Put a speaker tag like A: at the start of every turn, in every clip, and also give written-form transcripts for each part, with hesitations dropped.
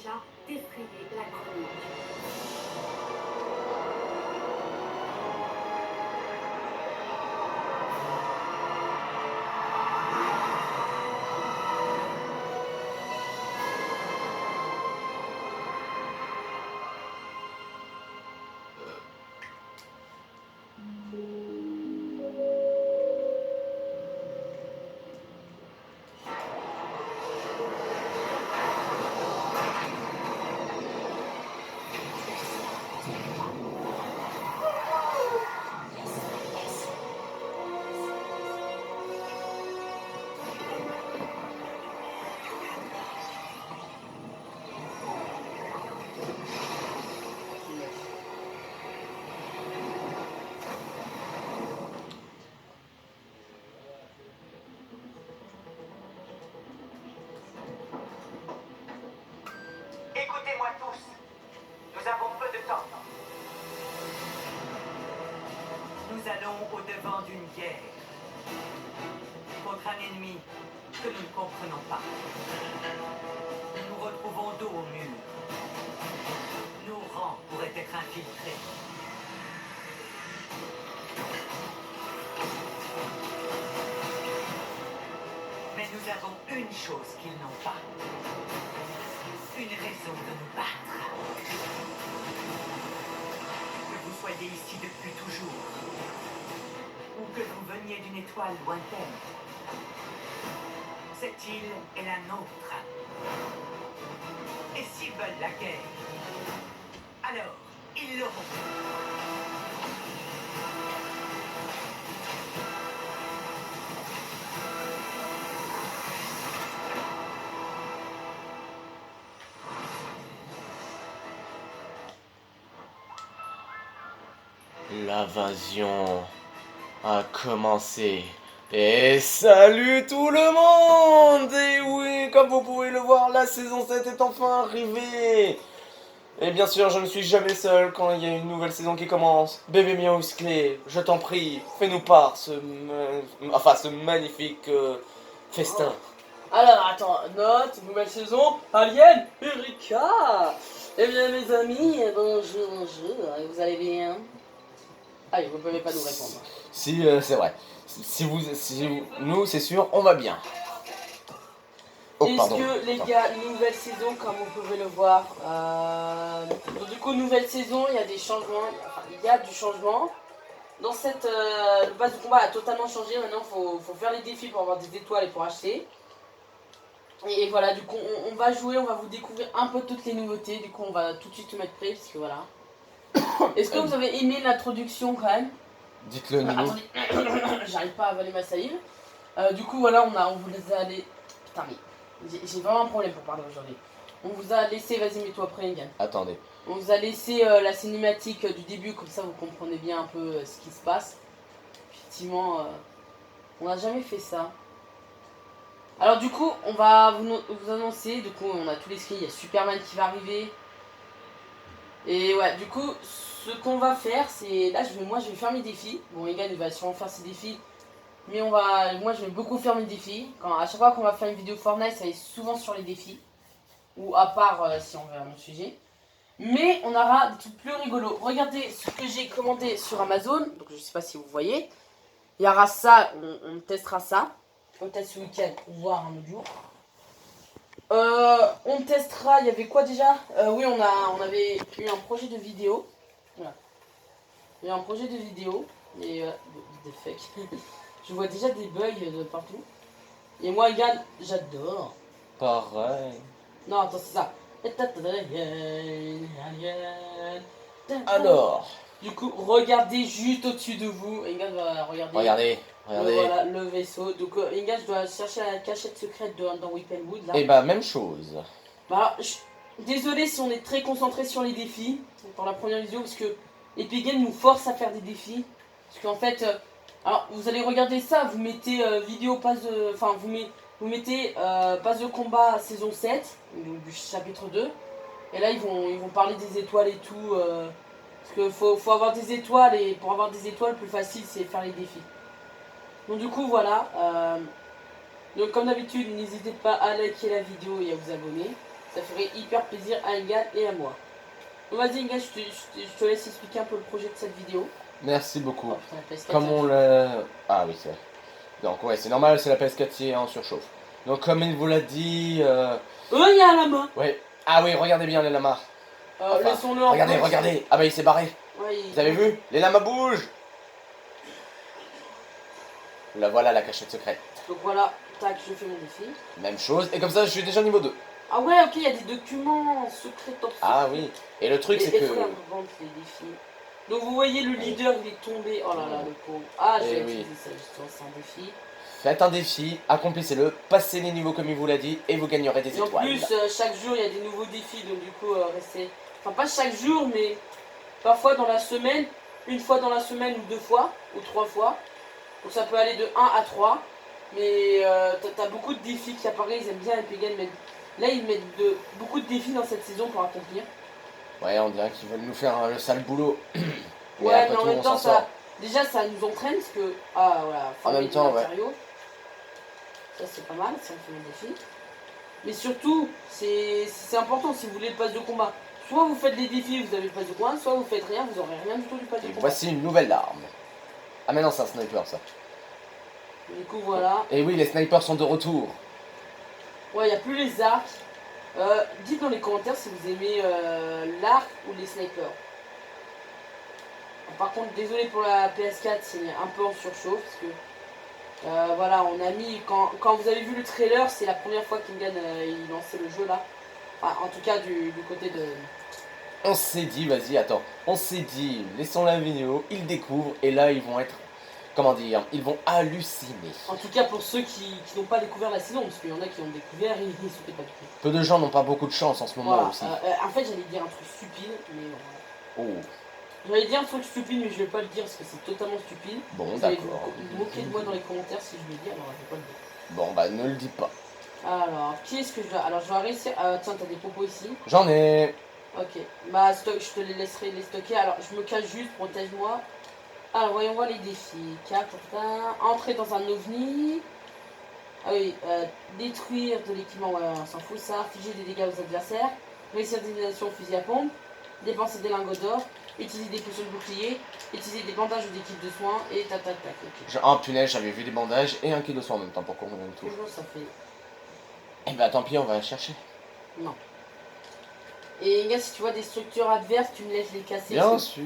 A: déjà d'effrayer la chronique.
B: Écoutez-moi tous, nous avons peu de temps. Nous allons au-devant d'une guerre contre un ennemi que nous ne comprenons pas. Nous nous retrouvons dos au mur. Nos rangs pourraient être infiltrés. Mais nous avons une chose qu'ils n'ont pas. Une raison de nous battre. Que vous soyez ici depuis toujours, ou que vous veniez d'une étoile lointaine, cette île est la nôtre. Et s'ils veulent la guerre, alors ils l'auront.
C: L'invasion a commencé. Et salut tout le monde! Et oui, comme vous pouvez le voir, la saison 7 est enfin arrivée. Et bien sûr, je ne suis jamais seul quand il y a une nouvelle saison qui commence. Bébé musclé, je t'en prie, fais-nous part ce magnifique festin.
D: Alors attends, note, nouvelle saison, Alien, Erika. Eh bien mes amis, bonjour, vous allez bien? Ah, vous ne pouvez pas nous répondre.
C: Si, c'est vrai. Nous, c'est sûr, on va bien. Oh,
D: Est-ce
C: pardon.
D: que les gars, nouvelle saison, comme vous pouvez le voir, donc, du coup nouvelle saison, il y a des changements, enfin, il y a du changement. Dans cette, le base de combat a totalement changé, maintenant il faut faire les défis pour avoir des étoiles et pour acheter. Et voilà, du coup on va jouer, on va vous découvrir un peu toutes les nouveautés, du coup on va tout de suite se mettre prêt, parce que voilà. Est-ce que vous avez aimé l'introduction quand même?
C: Dites-le nous.
D: Attendez, j'arrive pas à avaler ma salive. Du coup voilà, on vous les a allés... Putain mais, j'ai vraiment un problème pour parler aujourd'hui. On vous a laissé, vas-y mets-toi prêt Egan.
C: Attendez.
D: On vous a laissé la cinématique du début, comme ça vous comprenez bien un peu ce qui se passe. Effectivement, on n'a jamais fait ça. Alors du coup, on va vous annoncer, du coup on a tous les skins, il y a Superman qui va arriver. Et ouais, du coup, ce qu'on va faire, c'est... Là, moi je vais faire mes défis. Bon, Egan il va sûrement faire ses défis. Mais moi je vais beaucoup faire mes défis. À chaque fois qu'on va faire une vidéo Fortnite, ça va être souvent sur les défis. Ou à part si on veut un autre sujet. Mais on aura des trucs plus rigolos. Regardez ce que j'ai commandé sur Amazon. Donc je sais pas si vous voyez. Il y aura ça, on testera ça. Peut-être ce week-end, ou voir un autre jour. On testera, il y avait quoi déjà? Oui, on avait eu un projet de vidéo. Voilà. Il y a un projet de vidéo. Et des fakes. Je vois déjà des bugs de partout. Et moi, Egan, j'adore.
C: Pareil.
D: Non, attends, c'est ça.
C: Alors.
D: Du coup, regardez juste au-dessus de vous. Egan va regarder.
C: Regardez.
D: Voilà, le vaisseau. Donc, Egan, je dois chercher la cachette secrète dans Weaponwood. Là.
C: Et bah, même chose.
D: Bah, désolé si on est très concentré sur les défis pour la première vidéo, parce que Epic Games nous force à faire des défis. Parce qu'en fait, alors vous allez regarder ça, vous mettez vidéo passe de. Enfin, vous mettez passe de combat saison 7, donc du chapitre 2. Et là, ils vont parler des étoiles et tout. Parce qu'il faut avoir des étoiles, et pour avoir des étoiles, le plus facile, c'est faire les défis. Donc, du coup, voilà. Donc, comme d'habitude, n'hésitez pas à liker la vidéo et à vous abonner. Ça ferait hyper plaisir à Engan et à moi. Donc vas-y Engan, je te laisse expliquer un peu le projet de cette vidéo.
C: Merci beaucoup.
D: Oh, putain, la PS4,
C: Comme
D: ça-
C: on l'a... Ah oui, c'est vrai. Donc ouais, c'est normal, c'est la PS4 qui est en surchauffe. Donc comme il vous l'a dit...
D: Il y a un lama.
C: Ouais. Ah oui, regardez bien les lamas. Enfin,
D: Laissons-le en
C: regardez,
D: pause.
C: regardez. Ah bah il s'est barré.
D: Ouais,
C: Vous avez vu? Les lamas bougent. Là voilà la cachette secrète.
D: Donc voilà, tac, je fais mon défi.
C: Même chose. Et comme ça, je suis déjà niveau 2.
D: Ah ouais, ok, il y a des documents secrets dans
C: Ah oui. Et le truc, c'est que...
D: faut vendre les défis. Donc vous voyez, le leader, il est tombé. Oh là là, le pauvre. Ah,
C: Eh
D: j'ai
C: oui.
D: utilisé ça, justement, c'est un défi.
C: Faites un défi, accomplissez-le, passez les niveaux comme il vous l'a dit, et vous gagnerez des
D: Et en
C: étoiles.
D: plus, chaque jour, il y a des nouveaux défis. Donc du coup, restez... Enfin, pas chaque jour, mais parfois dans la semaine. Une fois dans la semaine ou 2 fois, ou 3 fois. Donc ça peut aller de 1 à 3. Mais t'as beaucoup de défis qui apparaissent. Ils aiment bien Epic Games. Là, ils mettent beaucoup de défis dans cette saison pour accomplir.
C: Ouais, on dirait qu'ils veulent nous faire le sale boulot.
D: Ouais,
C: après
D: mais en
C: tout,
D: même
C: on
D: temps,
C: s'en sort.
D: déjà ça nous entraîne parce que. Ah voilà,
C: En même
D: former
C: temps,
D: des
C: ouais.
D: matériaux. Ça c'est pas mal, ça on fait un défi. Mais surtout, c'est important si vous voulez le pass de combat. Soit vous faites les défis, vous avez le pass de combat, soit vous faites rien, vous aurez rien du tout du pass de
C: Et
D: combat.
C: voici une nouvelle arme. Ah mais non, c'est un sniper ça.
D: Du coup voilà.
C: Et oui, les snipers sont de retour.
D: Ouais, il n'y a plus les arcs. Dites dans les commentaires si vous aimez l'arc ou les snipers. Par contre, désolé pour la PS4, c'est un peu en surchauffe parce que voilà, on a mis quand vous avez vu le trailer, c'est la première fois qu'Ingan il lançait le jeu là. Enfin, en tout cas du côté de.
C: On s'est dit, vas-y, attends. On s'est dit, laissons la vidéo, ils découvrent, et là ils vont être... Comment dire? Ils vont halluciner.
D: En tout cas pour ceux qui n'ont pas découvert la saison, parce qu'il y en a qui ont découvert et ils ne sautaient pas du tout.
C: Peu de gens n'ont pas beaucoup de chance en ce moment
D: Voilà.
C: aussi.
D: En fait, j'allais dire un truc stupide, mais
C: Oh,
D: j'allais dire un truc stupide, mais je vais pas le dire parce que c'est totalement stupide.
C: bon,
D: Vous allez
C: d'accord.
D: vous moquer de moi dans les commentaires si je le dis, alors je vais pas le dire.
C: Bon, bah ne le dis pas.
D: Alors, qui est-ce que je dois. Alors, je dois réussir. Tiens, t'as des propos ici.
C: J'en ai...
D: Ok, bah je te les laisserai les stocker. Alors, je me cache juste, protège-moi. Alors, voyons voir les défis. Entrer dans un ovni. Ah oui, détruire de l'équipement, ouais, on s'en fout ça. Infliger des dégâts aux adversaires. Réussir des éliminations au fusil à pompe. Dépenser des lingots d'or. Utiliser des potions de bouclier. Utiliser des bandages ou des kits de soins. Et tac. Ok.
C: Oh punaise, j'avais vu des bandages et un kit de soin en même temps pour qu'on revienne tout.
D: Toujours ça fait.
C: Eh bah tant pis, on va la chercher.
D: Non. Et gars, si tu vois des structures adverses, tu me laisses les casser.
C: Bien sûr.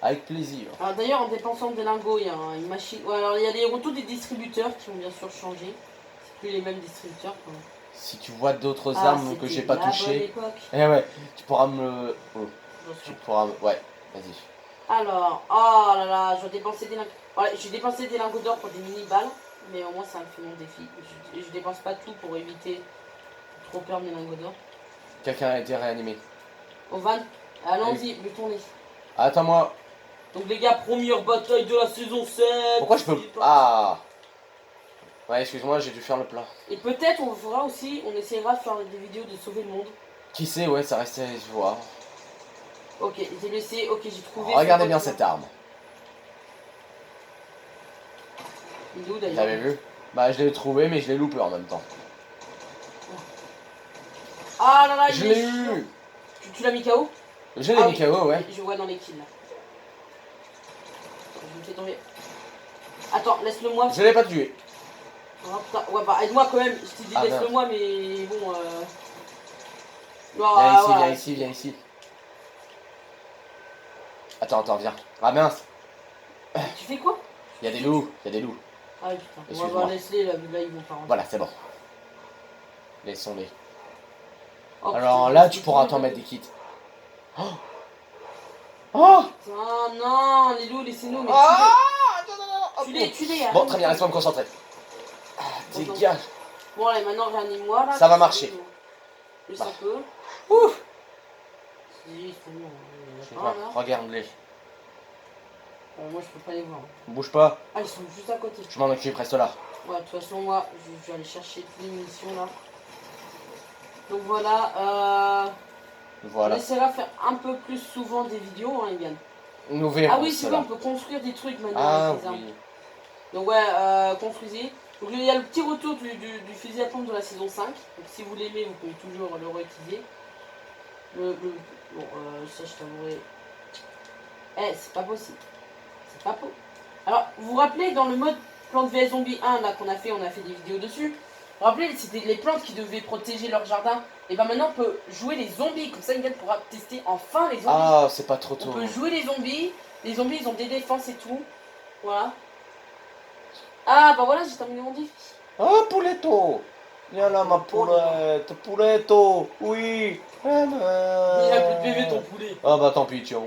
C: Avec plaisir.
D: Alors d'ailleurs, en dépensant des lingots, il y a une machine. Ouais, alors il y a les retours des distributeurs qui ont bien sûr changé. C'est plus les mêmes distributeurs. Quoi.
C: Si tu vois d'autres
D: Ah,
C: armes que
D: c'était
C: j'ai pas
D: la bonne
C: touchées,
D: époque.
C: eh ouais, tu pourras me... Oh, tu
D: Attention.
C: pourras... Ouais, vas-y.
D: Alors, oh là là, je dois dépenser des lingots. Voilà, j'ai dépensé des lingots d'or pour des mini-balles, mais au moins ça me fait mon défi. Je dépense pas tout pour éviter trop perdre mes lingots d'or.
C: Quelqu'un a été réanimé.
D: Au van, allons-y, butons-les.
C: Attends-moi.
D: Donc les gars, première bataille de la saison 7.
C: Pourquoi je peux...
D: c'est pas-
C: Ah. Ouais, excuse-moi, j'ai dû faire le plat.
D: Et peut-être on fera aussi, on essaiera de faire des vidéos de sauver le monde.
C: Qui sait, ouais, ça restait à se voir.
D: Ok, j'ai blessé, ok, j'ai trouvé.
C: Regardez bien cette arme.
D: Il est où
C: Vous
D: d'ailleurs?
C: l'avez vu? Bah, je l'ai trouvé, mais je l'ai loupé en même temps.
D: Ah là là,
C: Je
D: il
C: l'ai
D: est chiant.
C: eu.
D: Tu l'as mis KO?
C: Je l'ai
D: Ah
C: mis
D: oui,
C: KO, ouais.
D: Je vois dans les kills là. Je me fais tomber. Attends, laisse-le moi.
C: Je l'ai pas tué.
D: Oh, putain. Ouais, bah aide-moi quand même. Je t'ai dit
C: Ah,
D: laisse-le
C: merde.
D: moi, mais bon.
C: Viens ici,
D: voilà.
C: viens ici, viens ici. Attends, viens. Ah mince,
D: Tu fais quoi?
C: il y a des loups, il y a des loups.
D: Ah oui, putain.
C: Excuse-moi.
D: Bah, laisse-les là, ils vont pas rentrer.
C: Voilà, c'est bon. Laissons-les.
D: Oh,
C: Alors
D: putain,
C: là, tu pourras t'en mettre des kits. Oh, oh,
D: Putain, non, les loups, laissez-nous, mais
C: ah,
D: tue-les, tue-les.
C: Bon,
D: arrête.
C: très bien, laisse-moi me concentrer. Ah,
D: Bon,
C: dégage.
D: Bon, allez, maintenant réanime-moi là.
C: Ça va marcher.
D: Juste
C: Bah.
D: un peu.
C: Ouf.
D: Si, c'est bon.
C: Je sais
D: Ah,
C: pas,
D: là.
C: regarde-les.
D: Moi, je peux pas les voir.
C: Bouge pas,
D: Ah, ils sont juste à côté.
C: je m'en occupe, reste là.
D: Ouais, de toute façon, moi, je vais aller chercher toutes les munitions là. Donc voilà, on
C: Voilà.
D: essaiera de faire un peu plus souvent des vidéos, hein, Yann.
C: Nous verrons
D: Ah oui, c'est
C: cela.
D: bon, on peut construire des trucs maintenant
C: Ah
D: avec les armes.
C: oui.
D: Donc ouais, construisez. Donc il y a le petit retour du fusil à pompe de la saison 5. Donc si vous l'aimez, vous pouvez toujours le réutiliser. Bon, ça je t'avouerai. Eh, c'est pas possible. C'est pas possible. Alors, vous vous rappelez dans le mode plante vs zombie 1 là qu'on a fait, on a fait des vidéos dessus. Vous vous rappelez, c'était les plantes qui devaient protéger leur jardin. Et ben maintenant on peut jouer les zombies. Comme ça, Ingrid pourra tester enfin les zombies.
C: Ah, c'est pas trop
D: On
C: tôt.
D: peut jouer les zombies. Les zombies, ils ont des défenses et tout. Voilà. Ah, bah voilà, j'ai terminé mon défi.
C: Ah, pouletto. Viens là, ma poulette. Pouletto. Oui.
D: Il a plus de PV ton poulet.
C: Ah bah tant pis, tiens.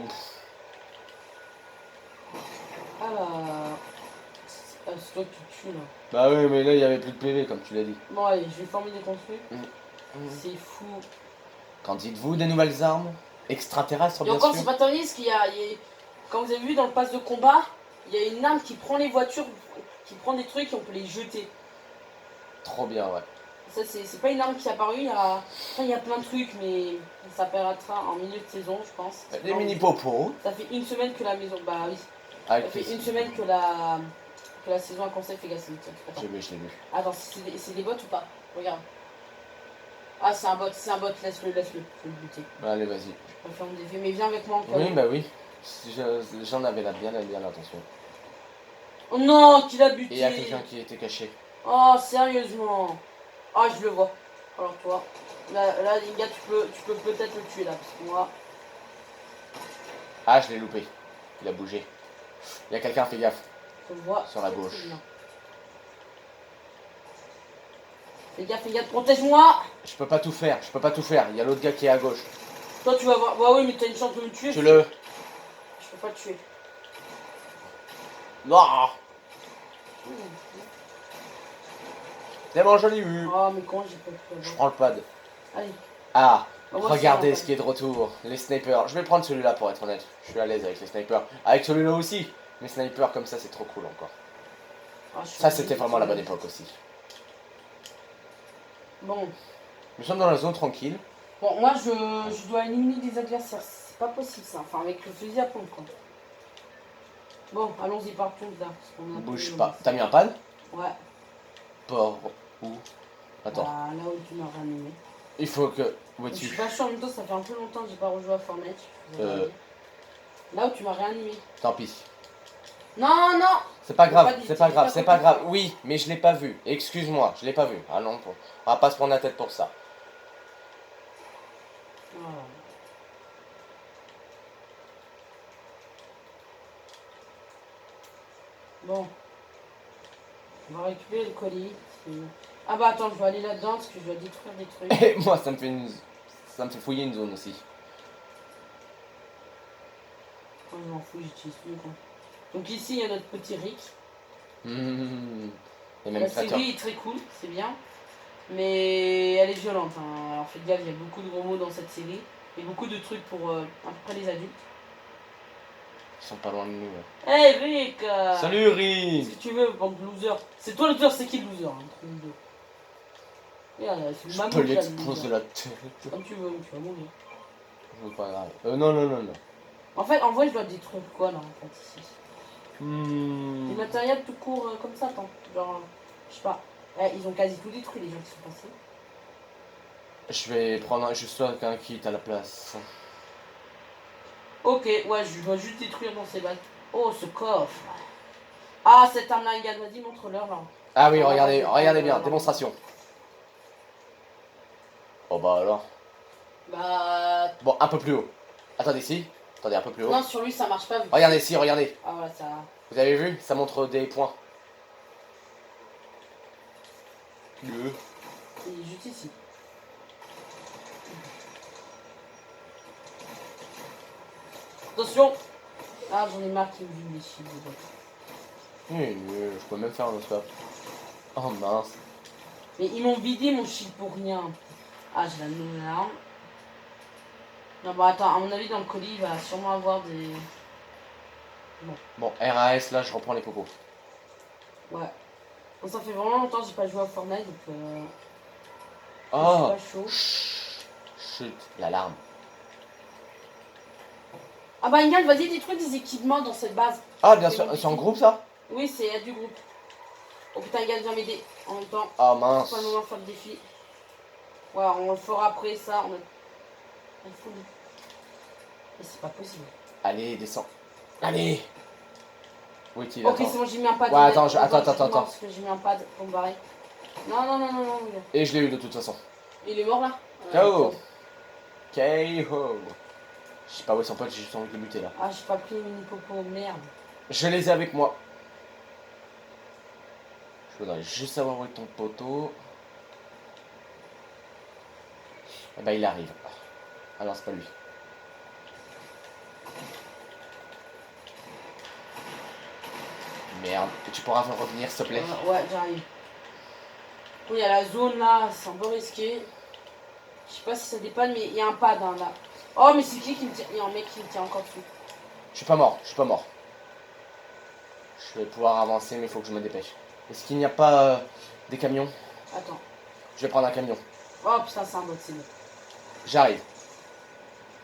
D: Alors. C'est toi qui tues là.
C: Bah oui, mais là, il y avait plus de PV, comme tu l'as dit.
D: Bon, allez, je vais former des construits. C'est fou.
C: Qu'en dites-vous des nouvelles armes extraterrestres,
D: Et
C: bien
D: encore,
C: sûr.
D: c'est pas terminé parce qu'il y a. Quand vous avez vu dans le pass de combat, il y a une arme qui prend les voitures, qui prend des trucs et on peut les jeter.
C: Trop bien, ouais.
D: Ça, c'est pas une arme qui est apparue, il y a, enfin, il y a plein de trucs, mais ça apparaîtra en milieu de saison, je pense.
C: Des mini popos.
D: Ça fait une semaine que la maison. Bah oui.
C: Avec
D: Ça fait
C: plaisir.
D: une semaine que la saison a commencé, fais gaffe,
C: Je l'ai vu.
D: Attends, c'est des bots ou pas? Regarde. Ah, c'est un bot, laisse-le, je vais le buter.
C: Allez, vas-y.
D: Je vais faire mon défi, mais viens avec moi encore.
C: Oui, bah oui. J'en avais là bien attention.
D: Oh non, qui l'a buté?
C: Et il y a quelqu'un qui était caché.
D: Oh, sérieusement. Ah, je le vois. Alors toi, là Linga, tu peux peut-être le tuer là, parce que moi...
C: Ah, je l'ai loupé. Il a bougé. Il y a quelqu'un, fais gaffe.
D: Je le vois
C: Sur la
D: très, très
C: gauche.
D: bien. Fais gaffe, protège-moi.
C: Je peux pas tout faire, Il y a l'autre gars qui est à gauche.
D: Toi, tu vas voir. Bah oui, mais t'as une chance de me tuer.
C: Tue-le.
D: Je peux pas le tuer.
C: Non. C'est bon, je l'ai eu.
D: Oh, mais comment j'ai pas pu
C: Je
D: avoir.
C: prends le pad.
D: Allez.
C: Ah,
D: Bah, moi,
C: regardez
D: c'est
C: ce qui est de retour. Les snipers. Je vais prendre celui-là pour être honnête. Je suis à l'aise avec les snipers. Avec celui-là aussi. Mais snipers comme ça, c'est trop cool encore.
D: Ah, je suis
C: Ça, c'était
D: obligé de
C: vraiment la
D: tuer.
C: bonne époque aussi.
D: Bon.
C: Nous sommes dans la zone tranquille.
D: Bon, moi, je dois éliminer des adversaires. C'est pas possible, ça. Enfin, avec le fusil à pompe, quoi. Bon, allons-y, partons là. Parce qu'on a
C: Bouge
D: pris-
C: pas. T'as mis un pad?
D: Ouais.
C: Por où? Attends.
D: Bah, là où tu m'as ranimé.
C: Il faut que. Où
D: Je suis
C: es-tu?
D: pas sûr, en même temps, ça fait un peu longtemps que j'ai pas rejoué à Fortnite. je vous avais
C: Euh.
D: dit. Là où tu m'as réanimé.
C: Tant pis.
D: Non, non.
C: C'est pas
D: J'ai
C: grave,
D: pas dit-
C: c'est pas
D: j'ai
C: grave,
D: pas
C: c'est pas
D: compris.
C: grave. Oui, mais je l'ai pas vu. Excuse-moi, je l'ai pas vu. Ah non, on va pas se prendre la tête pour ça.
D: Ah. Bon. On va récupérer le colis. Ah bah attends, je vais aller là-dedans parce que je dois détruire des trucs.
C: Et moi, ça me fait fouiller une zone aussi.
D: Oh, je m'en fous, j'utilise plus quoi. Donc ici, il y a notre petit Rick.
C: Et même
D: La
C: Frater.
D: série est très cool, c'est bien. Mais elle est violente. Hein. Alors faites gaffe, il y a beaucoup de gros mots dans cette série. Et beaucoup de trucs pour à peu près les adultes.
C: Ils sont pas loin de nous.
D: Hey Rick
C: Salut Rick.
D: Si tu veux, bande de loser. C'est toi le loser, c'est qui le loser hein, entre nous deux. Regarde, c'est le
C: Je
D: magot
C: peux
D: qui a le
C: l'exploser
D: loser.
C: la tête.
D: Comme tu veux, tu vas mourir.
C: Je veux pas grave. Non.
D: En fait, en vrai, je dois détruire quoi là en fait ici. Du matériel tout court comme ça, attends. Genre, je sais pas. Eh, ils ont quasi tout détruit les gens qui sont passés.
C: Je vais prendre juste un kit à la place.
D: Ok, ouais, je dois juste détruire dans ces bagues. Oh, ce coffre. Ah, cette arme là, Ingad, vas-y, montre-leur là.
C: Ah oui,
D: Ah,
C: regardez,
D: ouais,
C: regardez
D: ouais,
C: bien,
D: ouais.
C: démonstration. Oh bah alors.
D: Bah.
C: Bon, un peu plus haut. Attendez ici. Attendez, un peu plus haut.
D: Non, sur lui ça marche pas. vu que-
C: Regardez ici, regardez.
D: Ah, voilà, ça.
C: Vous avez vu? Ça montre des points. Le.
D: Il est juste ici. Attention. Ah, j'en ai marre qu'il me vide les chiffres.
C: Je peux même faire un stop. Oh mince.
D: Mais ils m'ont vidé mon shield pour rien. Ah, j'ai la nouvelle arme. Non, bah attends, à mon avis, dans le colis, il va sûrement avoir des.
C: Bon, RAS, là je reprends les popos.
D: Ouais. Bon, ça fait vraiment longtemps que j'ai pas joué à Fortnite, donc
C: Oh.
D: je suis pas chaud.
C: Chut, l'alarme.
D: Ah bah Ingrid, vas-y, détruis des équipements dans cette base.
C: Ah bien sûr, c'est en groupe ça?
D: Oui, c'est du groupe. Oh putain, Yann vient m'aider en même temps.
C: Ah
D: C'est
C: mince.
D: pas le moment de faire le défi. Ouais, on le fera après ça. On a... Il faut... Mais c'est pas possible.
C: Allez, descends. Allez. Oui, tu
D: Ok,
C: attends.
D: c'est bon, j'ai mis un pad.
C: Ouais, attends, attends.
D: Parce que j'ai mis un pad pour me barrer. Non, non, non, non, non. Regarde.
C: Et je l'ai eu de toute façon.
D: Il est mort là.
C: KO. KO. Je sais pas où est son pote, j'ai juste envie de le buter là.
D: Ah, j'ai pas pris le mini popo, merde.
C: Je les ai avec moi. Je voudrais juste savoir où est ton poteau. Eh ben il arrive. Ah non, c'est pas lui. Merde. Et tu pourras revenir s'il te plaît.
D: Ouais, j'arrive. Oui, il y a la zone là, c'est un peu risqué. Je sais pas si ça dépanne, mais il y a un pad hein, là. Oh, mais c'est qui me tient? Il y a un mec qui me tient encore dessus.
C: Je suis pas mort, je suis pas mort. Je vais pouvoir avancer, mais il faut que je me dépêche. Est-ce qu'il n'y a pas des camions?
D: Attends.
C: Je vais prendre un camion.
D: Oh putain, c'est un bot, c'est bon.
C: J'arrive.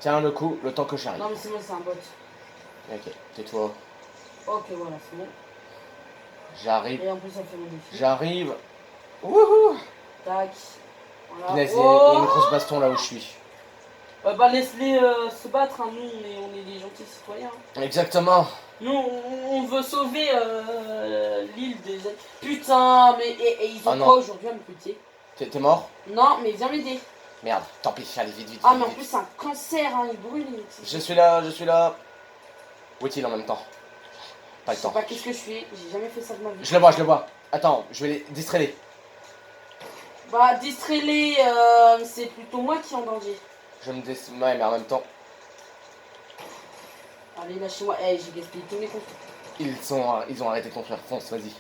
C: Tiens le coup, le temps que j'arrive.
D: Non, mais c'est bon, c'est un bot.
C: Ok, tais-toi.
D: Ok, voilà, c'est bon.
C: J'arrive.
D: Et en plus, ça fait mon défi.
C: J'arrive. Wouhou!
D: Tac. Voilà.
C: Punaise, il y a une grosse baston là où je suis.
D: Bah, laisse-les se battre, hein. Nous, on est des gentils citoyens.
C: Exactement.
D: Nous, on veut sauver l'île des... Putain, mais et ils ont
C: Ah, non.
D: quoi aujourd'hui à me buter?
C: T'es mort?
D: Non, mais viens m'aider.
C: Merde, tant pis, allez vite, vite.
D: Ah,
C: vite,
D: mais en
C: vite.
D: plus, c'est un cancer, hein, il brûle.
C: Je suis là, je suis là. Où est-il en même temps? Pas
D: Je
C: le
D: sais
C: temps.
D: pas qu'est-ce que je fais, j'ai jamais fait ça de ma vie.
C: Je le vois, je le vois. Attends, je vais les distraire.
D: Bah, distrait-les, c'est plutôt moi qui est en danger.
C: Je me dis... Ouais, mais en même temps,
D: Allez, lâchez-moi. Eh, j'ai gaspillé tous mes comptes.
C: ils ont arrêté de construire. Fonce, vas-y.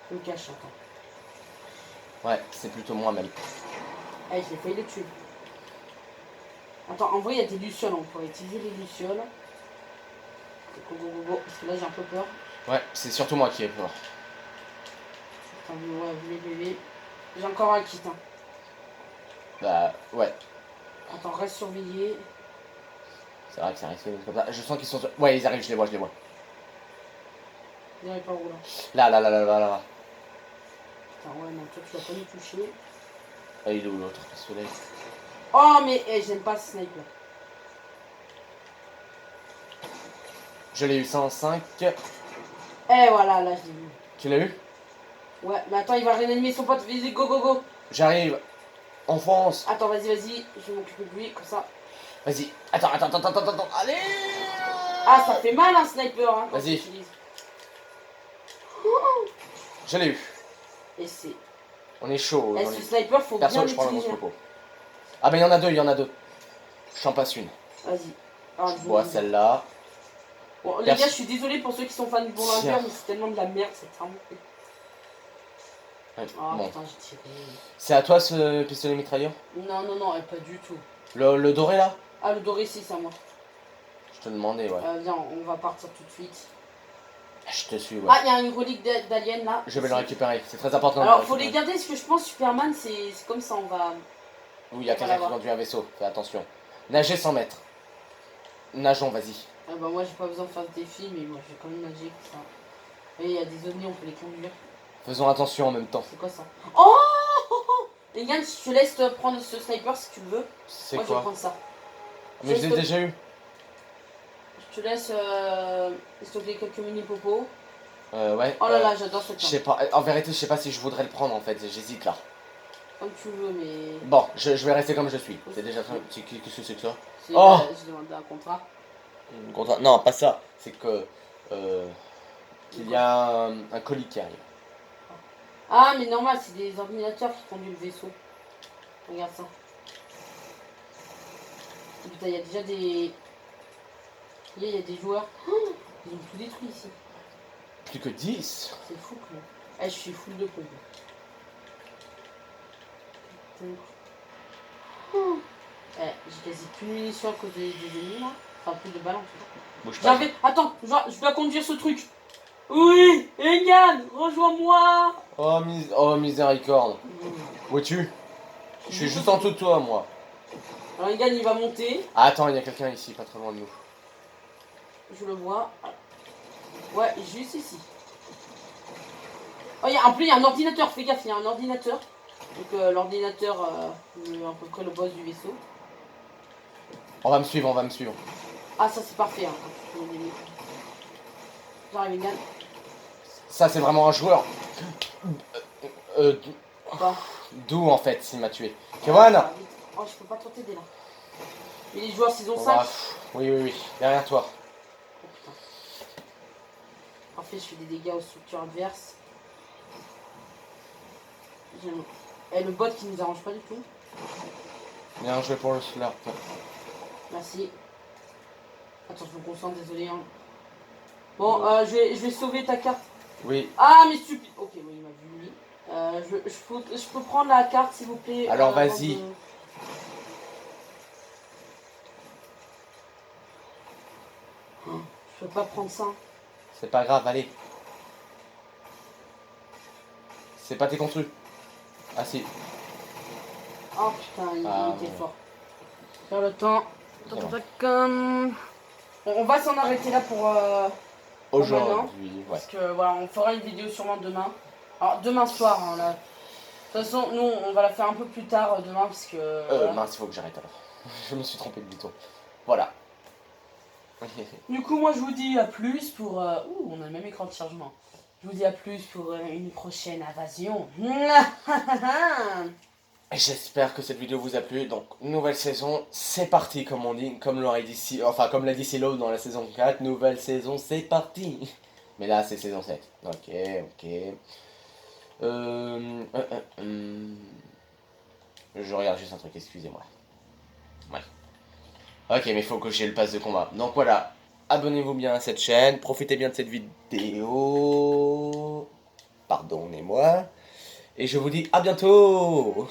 D: Je me cache, attends.
C: Ouais, c'est plutôt moi même.
D: Eh, j'ai failli le tuer. Attends, en vrai, il y a des lucioles, on pourrait utiliser les lucioles. Go, go, go, go, parce que là, j'ai un peu peur.
C: Ouais, c'est surtout moi qui ai peur.
D: Attends, ouais, les bébés. J'ai encore un kit, hein.
C: Bah, ouais.
D: Attends, reste surveillé.
C: C'est vrai que ça risque d'être comme ça. Je sens qu'ils sont... Ouais, ils arrivent, je les vois, je les vois.
D: Il n'y pas où là.
C: Là.
D: Attends, ouais, non, toi, tu vas pas nous toucher.
C: Ah, il est où l'autre? Le soleil.
D: Oh, mais eh, j'aime pas ce sniper.
C: Je l'ai eu 105.
D: Eh, voilà, là, je l'ai vu.
C: Tu l'as eu?
D: Ouais, mais attends, il va réanimer son pote. Vas-y, go, go, go.
C: J'arrive. Enfonce.
D: Attends, vas-y, vas-y. Je vais m'occuper de lui, comme ça.
C: Vas-y. Attends. Allez.
D: Ah, ça fait mal un sniper, hein. quand
C: Vas-y.
D: tu utilises.
C: Je l'ai eu.
D: Et c'est.
C: On est chaud.
D: Eh,
C: on
D: ce
C: est-
D: sniper, faut
C: Perso,
D: bien
C: je prends la grosse
D: l'utiliser.
C: popo. Ah, ben il y en a deux. Je t'en passe une.
D: Vas-y. Ah,
C: Je bois celle-là.
D: Bon, les
C: Merci.
D: gars, je suis désolé pour ceux qui sont fans du bon
C: Tiens.
D: lager, mais c'est tellement de la merde, c'est vraiment.
C: Ouais,
D: Ah,
C: bon.
D: putain, j'ai tiré.
C: C'est à toi ce pistolet mitrailleur?
D: Non, non, non, pas du tout.
C: Le doré là?
D: Ah, le doré, si, c'est à moi.
C: Je te demandais, ouais.
D: Viens, on va partir tout de suite.
C: Je te suis, ouais.
D: Ah, il y a une relique d'alien là.
C: Je vais le récupérer. C'est très important. de
D: Alors,
C: le
D: faut les
C: récupérer.
D: garder, parce que je pense Superman, c'est comme ça, on va.
C: Oui, il y a quelqu'un qui
D: l'avoir.
C: conduit un vaisseau. Fais attention. Nager 100 mètres. Nageons, vas-y.
D: Ah, bah, moi, j'ai pas besoin de faire ce défi, mais moi, je vais quand même nager pour ça. Et il y a des ovnis, on peut les conduire.
C: Faisons attention en même temps.
D: C'est quoi ça? Oh! Les gars, je te laisse te prendre ce sniper si tu le veux.
C: C'est
D: Moi, je vais
C: quoi?
D: prendre ça.
C: Mais je l'ai déjà eu.
D: Je te laisse stocker quelques mini popos.
C: Ouais.
D: Oh là là, j'adore cette
C: Je sais
D: arme.
C: pas. En vérité, je sais pas si je voudrais le prendre en fait. J'hésite là.
D: Comme tu veux, mais.
C: Bon, je vais rester comme je suis. C'est déjà très... Qu'est-ce que c'est que ça?
D: C'est-
C: Oh!
D: Je demande un contrat.
C: Non, pas ça. C'est que... qu'il y a un colis qui arrive.
D: Ah, mais normal, c'est des ordinateurs qui conduisent le vaisseau. Regarde ça. Putain, il y a déjà des. Il y a des joueurs. Oh, ils ont tout détruit ici.
C: Plus que 10.
D: C'est fou, quoi. Eh, je suis full de pompe. Putain. Oh. Eh, j'ai quasi plus de munitions à cause des ennemis là. Enfin, plus de balles en tout cas.
C: Bouge pas.
D: J'avais. Attends, je dois conduire ce truc. Oui, Engan, rejoins-moi.
C: Oh, miséricorde. Où es-tu? Je suis juste en dessous de toi, moi.
D: Alors, Engan, il va monter.
C: Ah, attends, il y a quelqu'un ici, pas très loin de nous.
D: Je le vois. Ouais, juste ici. Oh, en plus, il y a un ordinateur, fais gaffe, il y a un ordinateur. Donc, l'ordinateur, à peu près le boss du vaisseau.
C: On va me suivre, on va me suivre.
D: Ah, ça c'est parfait. Hein. J'arrive, Egan.
C: Ça, c'est vraiment un joueur.
D: Quoi?
C: D'où en fait, s'il m'a tué. Kewan.
D: Oh, je peux pas trop t'aider là. Il est joueur saison
C: On
D: 5.
C: va- Oui, oui, oui. Derrière toi.
D: Oh, putain. Parfait, je fais des dégâts aux structures adverses. Et le bot qui nous arrange pas du tout.
C: Bien joué pour le slurp.
D: Merci. Attends, je me concentre, désolé. Hein. Bon, je vais sauver ta carte.
C: Oui.
D: Ah, mais stupide. Ok, oui, il m'a vu lui. Je peux prendre la carte, s'il vous plaît.
C: Alors,
D: avant
C: vas-y.
D: de- Oh, je peux pas prendre ça.
C: C'est pas grave, allez. C'est pas tes construits. Ah si.
D: Oh putain, il était
C: ouais.
D: fort. Faire le temps.
C: C'est bon.
D: On va s'en arrêter là pour maintenant.
C: Aujourd'hui, ouais.
D: Parce que voilà, on fera une vidéo sûrement demain. Alors demain soir, hein, là. De toute façon, nous on va la faire un peu plus tard demain parce que. Voilà.
C: Mince, il faut que j'arrête alors. Je me suis trompé de bouton. Voilà.
D: Du coup, moi je vous dis à plus pour. Ouh, on a le même écran de chargement. Je vous dis à plus pour une prochaine invasion.
C: J'espère que cette vidéo vous a plu. Donc, nouvelle saison, c'est parti, comme on dit. Comme l'aurait dit enfin, comme l'a dit Silo dans la saison 4. Nouvelle saison, c'est parti. Mais là, c'est saison 7. Ok, ok. Je regarde juste un truc, excusez-moi. Ouais. Ok, mais il faut cocher le pass de combat. Donc voilà, abonnez-vous bien à cette chaîne, profitez bien de cette vidéo. Pardonnez-moi. Et je vous dis à bientôt.